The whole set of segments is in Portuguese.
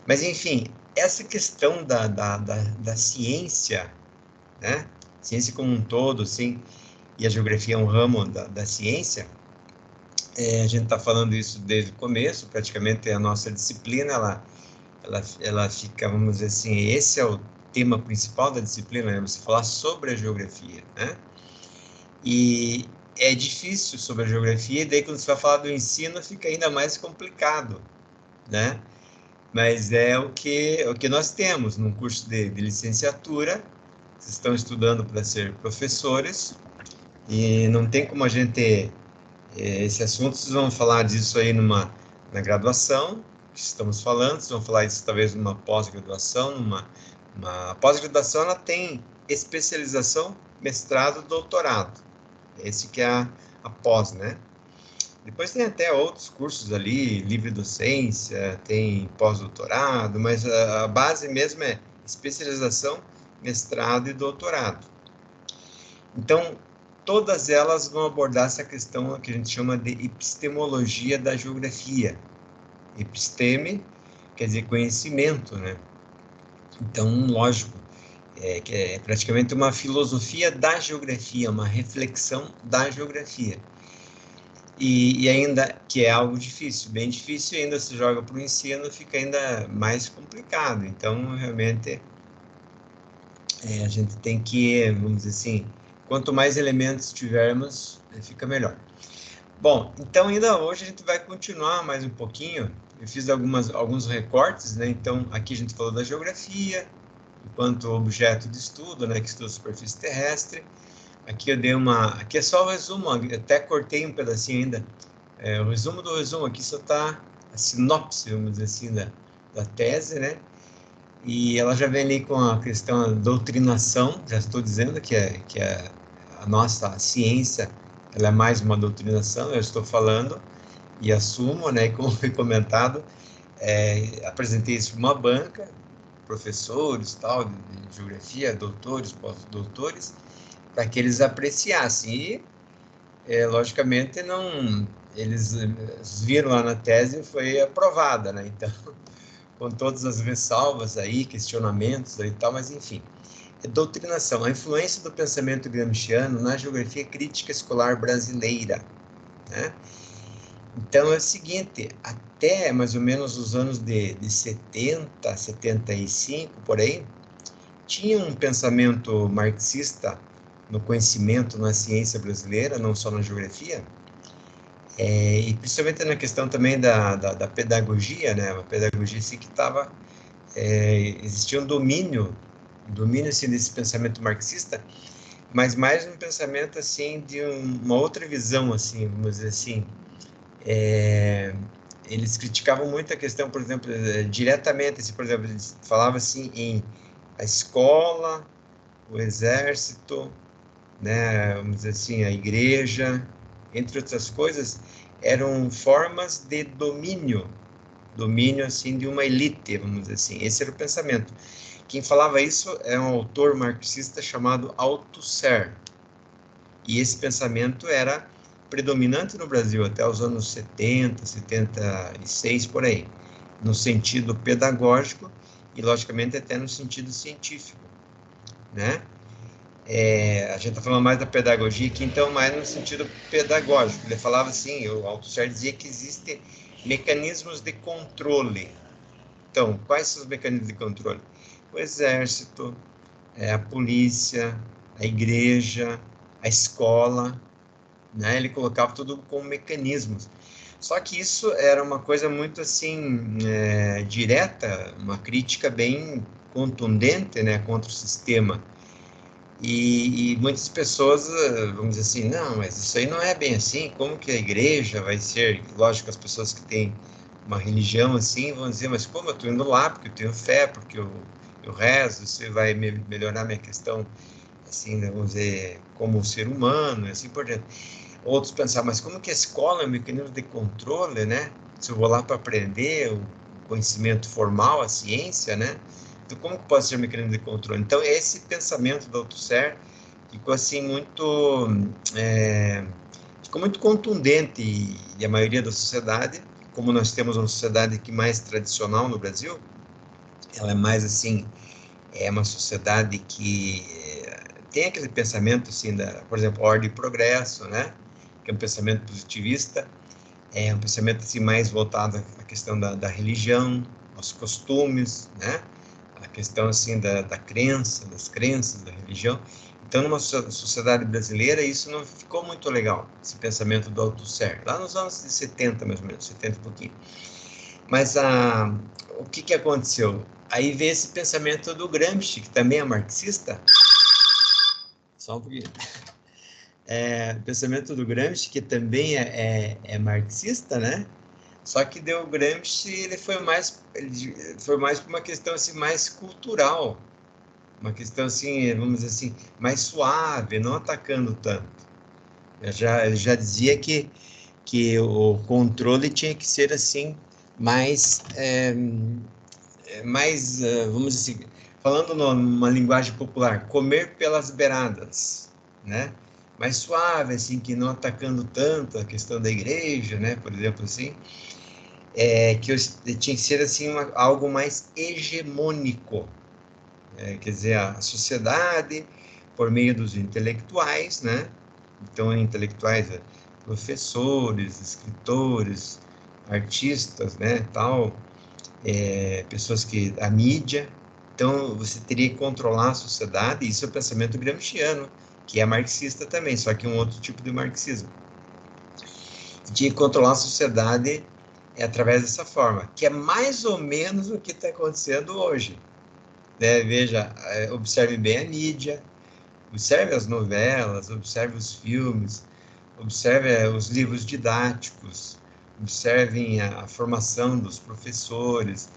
Mas, enfim, essa questão da ciência, né? Ciência como um todo, assim, e a geografia é um ramo da ciência, a gente está falando isso desde o começo, praticamente a nossa disciplina, ela fica, vamos dizer assim, esse é o tema principal da disciplina, né? Você falar sobre a geografia, né? E é difícil sobre a geografia, e daí quando você vai falar do ensino, fica ainda mais complicado, né? Mas é o que nós temos num curso de licenciatura, vocês estão estudando para ser professores, e não tem como a gente, esse assunto, vocês vão falar disso aí na graduação, que estamos falando, vocês vão falar isso talvez numa pós-graduação, uma pós-graduação, ela tem especialização, mestrado, doutorado, esse que é a pós, né? Depois tem até outros cursos ali, livre docência, tem pós-doutorado, mas a base mesmo é especialização, mestrado e doutorado. Então, todas elas vão abordar essa questão que a gente chama de epistemologia da geografia. Episteme quer dizer conhecimento, né? Então, lógico, que é praticamente uma filosofia da geografia, uma reflexão da geografia. E ainda, que é algo difícil, bem difícil, ainda se joga para o ensino, fica ainda mais complicado. Então, realmente, a gente tem que, vamos dizer assim, quanto mais elementos tivermos, fica melhor. Bom, então ainda hoje a gente vai continuar mais um pouquinho. Eu fiz alguns recortes, né? Então, aqui a gente falou da geografia, enquanto objeto de estudo, né? Que estuda a superfície terrestre. Aqui eu dei aqui é só o resumo, até cortei um pedacinho ainda. O resumo do resumo, aqui só está a sinopse, vamos dizer assim, da tese, né? E ela já vem ali com a questão da doutrinação, já estou dizendo que a nossa ciência, ela é mais uma doutrinação, eu estou falando e assumo, né? Como foi comentado, apresentei isso para uma banca, professores, tal, de geografia, doutores, pós-doutores, para que eles apreciassem. E, logicamente, eles viram lá na tese, foi aprovada, né? Então, com todas as ressalvas aí, questionamentos aí e tal, mas enfim. Doutrinação, a influência do pensamento gramsciano na geografia crítica escolar brasileira, né? Então, é o seguinte, até mais ou menos os anos de 70, 75, por aí, tinha um pensamento marxista no conhecimento, na ciência brasileira, não só na geografia, e principalmente na questão também da pedagogia, né? Uma pedagogia assim, que estava... existia um domínio assim, desse pensamento marxista, mas mais um pensamento assim, de uma outra visão, assim, vamos dizer assim. Eles criticavam muito a questão, por exemplo, diretamente, assim, por exemplo, eles falavam assim em a escola, o exército, né, vamos dizer assim, a igreja, entre outras coisas, eram formas de domínio assim de uma elite, vamos dizer assim. Esse era o pensamento. Quem falava isso é um autor marxista chamado Althusser. E esse pensamento era predominante no Brasil até os anos 70, 76, por aí, no sentido pedagógico e, logicamente, até no sentido científico, né? A gente está falando mais da pedagogia aqui, então, mais no sentido pedagógico. Ele falava assim, o Althusser dizia que existem mecanismos de controle. Então, quais são os mecanismos de controle? O exército, a polícia, a igreja, a escola, né? Ele colocava tudo como mecanismos. Só que isso era uma coisa muito assim, direta, uma crítica bem contundente, né, contra o sistema. E muitas pessoas, vamos dizer assim, não, mas isso aí não é bem assim, como que a igreja vai ser? Lógico, as pessoas que têm uma religião assim vão dizer, mas como eu estou indo lá, porque eu tenho fé, porque eu rezo, isso vai melhorar minha questão, assim, né, vamos dizer, como ser humano, e assim por diante. Outros pensar, mas como que a escola é um mecanismo de controle, né? Se eu vou lá para aprender o conhecimento formal, a ciência, né? Então, como que pode ser um mecanismo de controle? Então, esse pensamento do Althusser ficou assim ficou muito contundente e a maioria da sociedade como nós temos uma sociedade que mais tradicional no Brasil, ela é mais assim, é uma sociedade que tem aquele pensamento assim, por exemplo, ordem e progresso, né? Que é um pensamento positivista, é um pensamento assim, mais voltado à questão da religião, aos costumes, né? A questão assim da crença, das crenças, da religião. Então, numa sociedade brasileira, isso não ficou muito legal, esse pensamento do auto-ser, lá nos anos de 70, mais ou menos, 70 e pouquinho. Mas o que aconteceu? Aí veio esse pensamento do Gramsci, que também é marxista. Só um pouquinho. O pensamento do Gramsci, que também é marxista, né? Só que o Gramsci, ele foi mais por uma questão assim, mais cultural, uma questão assim, vamos dizer assim, mais suave, não atacando tanto. Ele já dizia que o controle tinha que ser assim, mais, vamos dizer assim, falando numa linguagem popular, comer pelas beiradas, né? Mais suave, assim, que não atacando tanto a questão da igreja, né? Por exemplo, assim, que tinha que ser assim algo mais hegemônico, quer dizer, a sociedade por meio dos intelectuais, né? Então, intelectuais, professores, escritores, artistas, né, tal, pessoas que a mídia. Então, você teria que controlar a sociedade. Isso é o pensamento gramsciano, que é marxista também, só que um outro tipo de marxismo. De controlar a sociedade através dessa forma, que é mais ou menos o que está acontecendo hoje. Né? Veja, observe bem a mídia, observe as novelas, observe os filmes, observe os livros didáticos, observem a formação dos professores,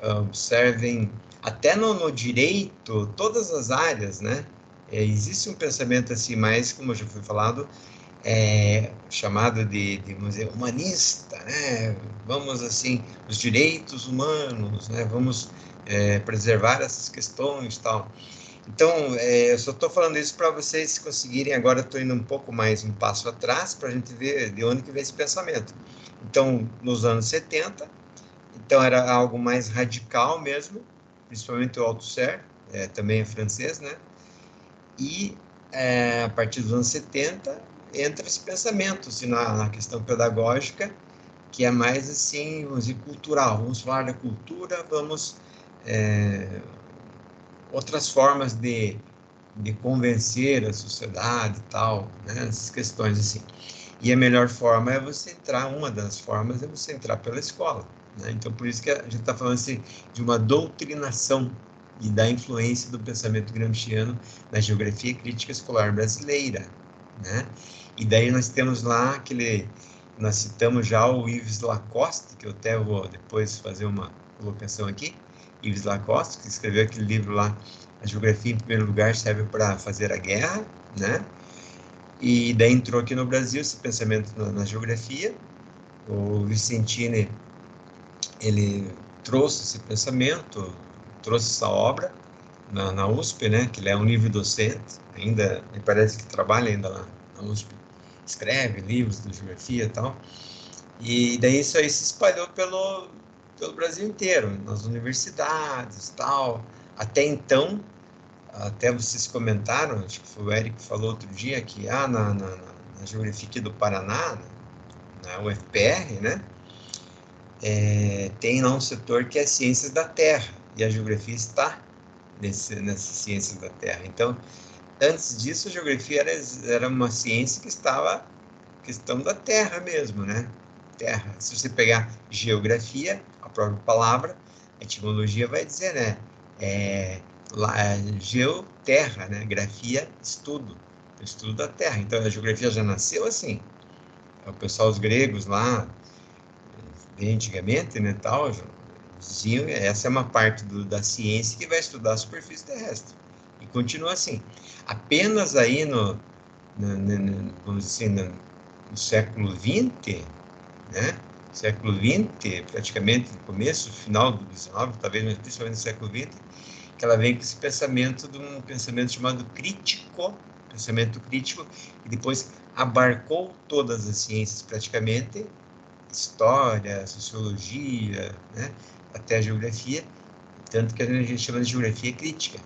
observem até no direito, todas as áreas, né? Existe um pensamento assim mais, como já foi falado, chamado vamos dizer, humanista, né? Vamos, assim, os direitos humanos, né? Vamos preservar essas questões e tal. Então, eu só estou falando isso para vocês conseguirem, agora estou indo um pouco mais, um passo atrás, para a gente ver de onde que vem esse pensamento. Então, nos anos 70, então era algo mais radical mesmo, principalmente o Althusser, também é francês, né? E a partir dos anos 70 entra esse pensamento assim, na questão pedagógica, que é mais assim, vamos dizer, cultural. Vamos falar da cultura, vamos outras formas de convencer a sociedade e tal, né? Essas questões assim. E a melhor forma é você entrar, uma das formas é você entrar pela escola, né? Então, por isso que a gente está falando assim, de uma doutrinação e da influência do pensamento gramsciano na geografia crítica escolar brasileira, né? E daí nós temos lá nós citamos já o Yves Lacoste, que eu até vou depois fazer uma colocação aqui, Yves Lacoste, que escreveu aquele livro lá, A Geografia, em Primeiro Lugar, Serve para Fazer a Guerra, né? E daí entrou aqui no Brasil esse pensamento na geografia. O Vicentini, ele trouxe esse pensamento, trouxe essa obra na USP, né? Que ele é um livro docente, ainda, me parece que trabalha ainda lá na USP. Escreve livros de geografia e tal. E daí isso aí se espalhou pelo Brasil inteiro, nas universidades e tal. Até então, até vocês comentaram, acho que foi o Eric que falou outro dia, que na geografia aqui do Paraná, na UFPR, né, tem lá um setor que é ciências da Terra, e a geografia está nessas ciências da Terra. Então, antes disso, a geografia era uma ciência que estava questão da Terra mesmo, né? Terra. Se você pegar geografia, a própria palavra, a etimologia vai dizer, né? Geoterra, né? Grafia, estudo. Estudo da Terra. Então, a geografia já nasceu assim. O pessoal, os gregos lá, bem antigamente, né, tal, diziam, essa é uma parte da ciência que vai estudar a superfície terrestre. E continua assim. Apenas aí vamos dizer assim, no século XX, né? Século XX, praticamente no começo, final do XIX, talvez, mas principalmente no século XX, que ela vem com esse pensamento de um pensamento chamado crítico, pensamento crítico, e depois abarcou todas as ciências praticamente, história, sociologia, né, até a geografia, tanto que a gente chama de geografia crítica.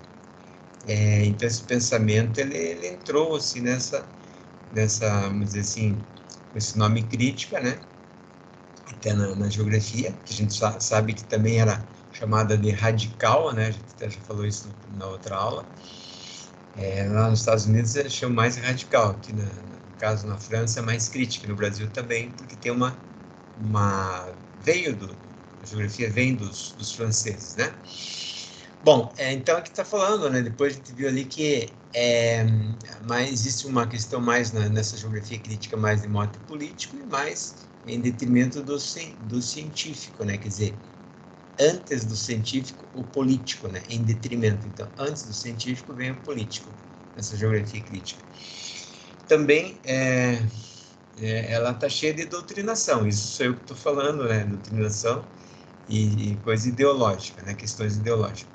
Então, esse pensamento, ele entrou, assim, nessa, vamos dizer assim, com esse nome crítica, né, até na geografia, que a gente sabe que também era chamada de radical, né, a gente até já falou isso na outra aula. Lá nos Estados Unidos eles chamam mais radical, aqui no caso na França é mais crítica, no Brasil também, porque tem a geografia vem dos franceses, né? Bom, então aqui está falando, né? Depois a gente viu ali que existe uma questão mais nessa geografia crítica mais de modo político e mais em detrimento do científico, né? Quer dizer, antes do científico, o político, né? Em detrimento. Então, antes do científico vem o político, nessa geografia crítica. Também, ela está cheia de doutrinação, isso sou eu que estou falando, né? Doutrinação e coisa ideológica, né? Questões ideológicas.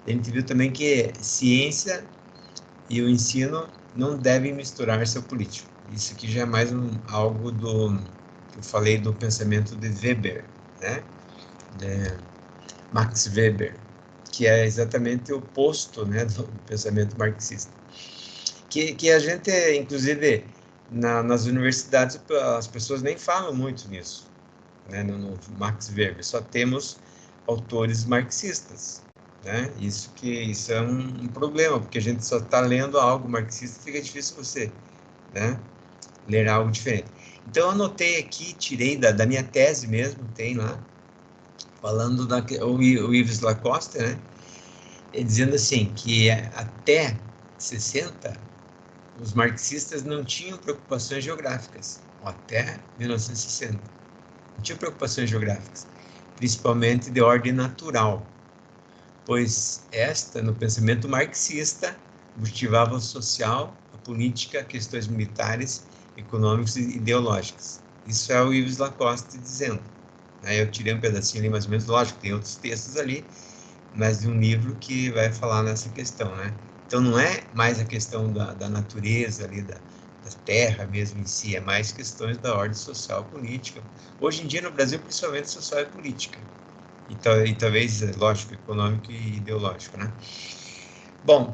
A gente viu também que ciência e o ensino não devem misturar-se ao político. Isso aqui já é mais algo que eu falei do pensamento de Weber, né? Max Weber, que é exatamente o oposto, né, do pensamento marxista. Que a gente, inclusive, nas universidades, as pessoas nem falam muito nisso, né, no Max Weber, só temos autores marxistas, né, isso é um problema, porque a gente só está lendo algo marxista, fica difícil você, né, ler algo diferente. Então, eu anotei aqui, tirei da minha tese mesmo, tem lá, falando o Yves Lacoste, né, dizendo assim, que até 60, os marxistas não tinham preocupações geográficas, até 1960. Não tinham preocupações geográficas, principalmente de ordem natural, pois no pensamento marxista, motivava o social, a política, questões militares, econômicas e ideológicas. Isso é o Yves Lacoste dizendo. Aí eu tirei um pedacinho ali, mais ou menos, lógico, tem outros textos ali, mas de um livro que vai falar nessa questão, né? Então, não é mais a questão da natureza ali, da terra mesmo em si, é mais questões da ordem social e política. Hoje em dia, no Brasil, principalmente social e política. E talvez, lógico, econômico e ideológico, né? Bom,